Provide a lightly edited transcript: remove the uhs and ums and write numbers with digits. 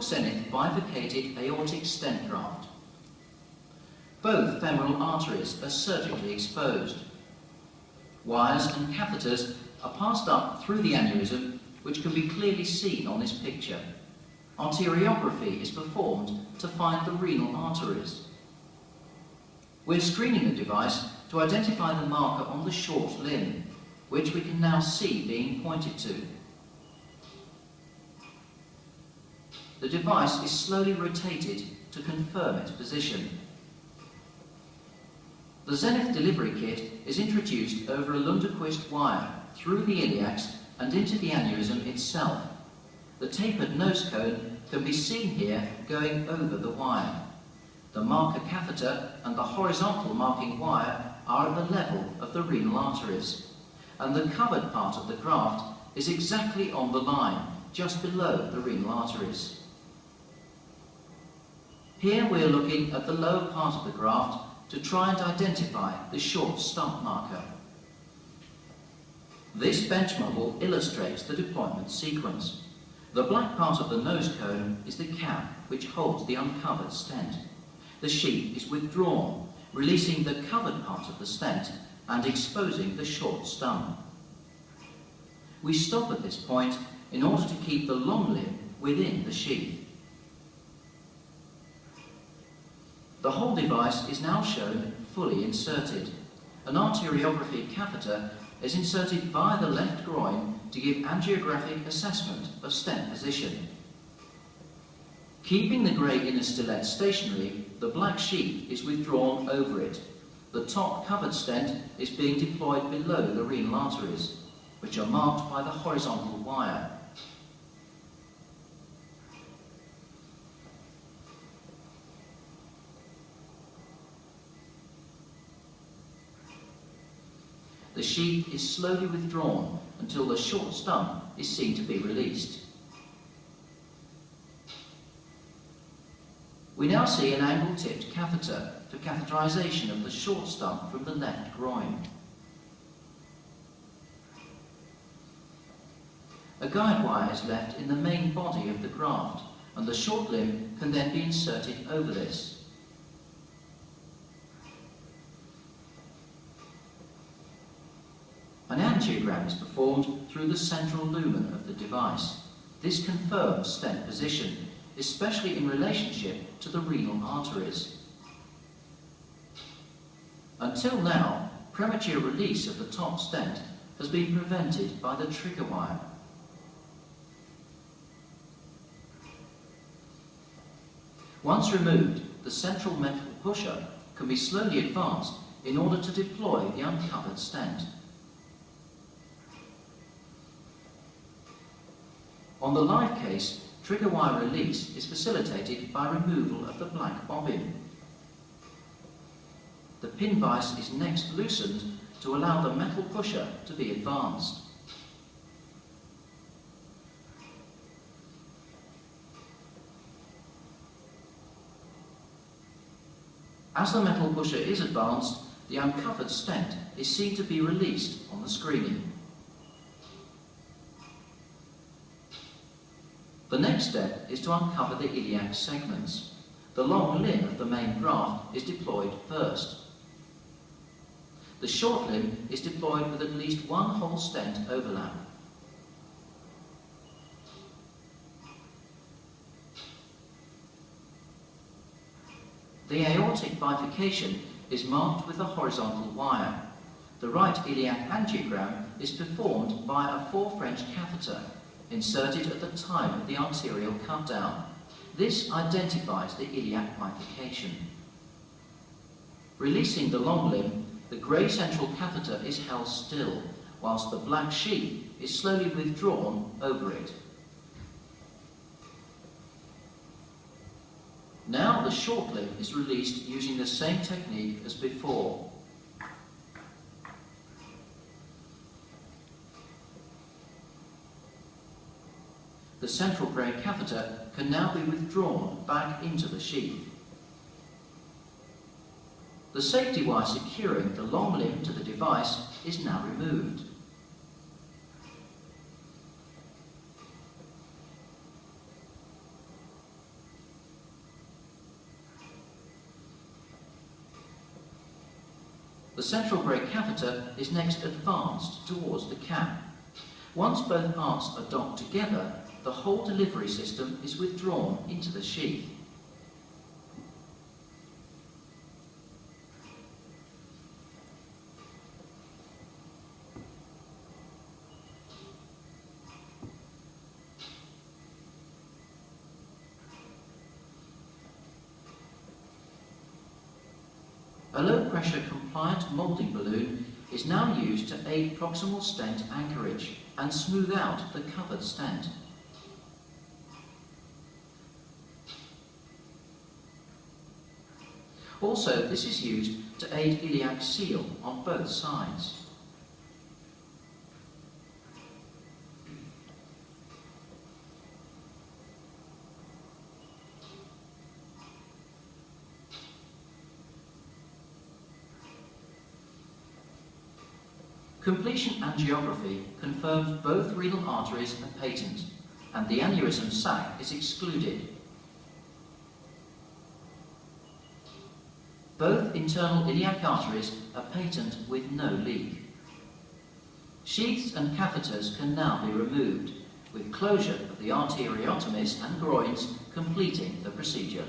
short-zenith bifurcated aortic stent graft. Both femoral arteries are surgically exposed. Wires and catheters are passed up through the aneurysm, which can be clearly seen on this picture. Arteriography is performed to find the renal arteries. We're screening the device to identify the marker on the short limb, which we can now see being pointed to. The device is slowly rotated to confirm its position. The Zenith delivery kit is introduced over a Lunderquist wire through the iliacs and into the aneurysm itself. The tapered nose cone can be seen here going over the wire. The marker catheter and the horizontal marking wire are at the level of the renal arteries, and the covered part of the graft is exactly on the line, just below the renal arteries. Here we are looking at the lower part of the graft to try and identify the short stump marker. This bench model illustrates the deployment sequence. The black part of the nose cone is the cap which holds the uncovered stent. The sheath is withdrawn, releasing the covered part of the stent and exposing the short stump. We stop at this point in order to keep the long limb within the sheath. The whole device is now shown fully inserted. An arteriography catheter is inserted via the left groin to give angiographic assessment of stent position. Keeping the grey inner stilette stationary, the black sheath is withdrawn over it. The top covered stent is being deployed below the renal arteries, which are marked by the horizontal wire. The sheath is slowly withdrawn until the short stump is seen to be released. We now see an angle-tipped catheter for catheterization of the short stump from the left groin. A guide wire is left in the main body of the graft, and the short limb can then be inserted over this. An angiogram is performed through the central lumen of the device. This confirms stent position, especially in relationship to the renal arteries. Until now, premature release of the top stent has been prevented by the trigger wire. Once removed, the central metal pusher can be slowly advanced in order to deploy the uncovered stent. On the live case, trigger wire release is facilitated by removal of the black bobbin. The pin vise is next loosened to allow the metal pusher to be advanced. As the metal pusher is advanced, the uncovered stent is seen to be released on the screening. The next step is to uncover the iliac segments. The long limb of the main graft is deployed first. The short limb is deployed with at least one whole stent overlap. The aortic bifurcation is marked with a horizontal wire. The right iliac angiogram is performed via a 4 French catheter, inserted at the time of the arterial cut-down. This identifies the iliac bifurcation. Releasing the long limb, the grey central catheter is held still, whilst the black sheath is slowly withdrawn over it. Now the short limb is released using the same technique as before. The central grey catheter can now be withdrawn back into the sheath. The safety wire securing the long limb to the device is now removed. The central brake catheter is next advanced towards the cap. Once both parts are docked together, the whole delivery system is withdrawn into the sheath. A low-pressure compliant moulding balloon is now used to aid proximal stent anchorage and smooth out the covered stent. Also, this is used to aid iliac seal on both sides. Completion angiography confirms both renal arteries are patent, and the aneurysm sac is excluded. Both internal iliac arteries are patent with no leak. Sheaths and catheters can now be removed, with closure of the arteriotomies and groins completing the procedure.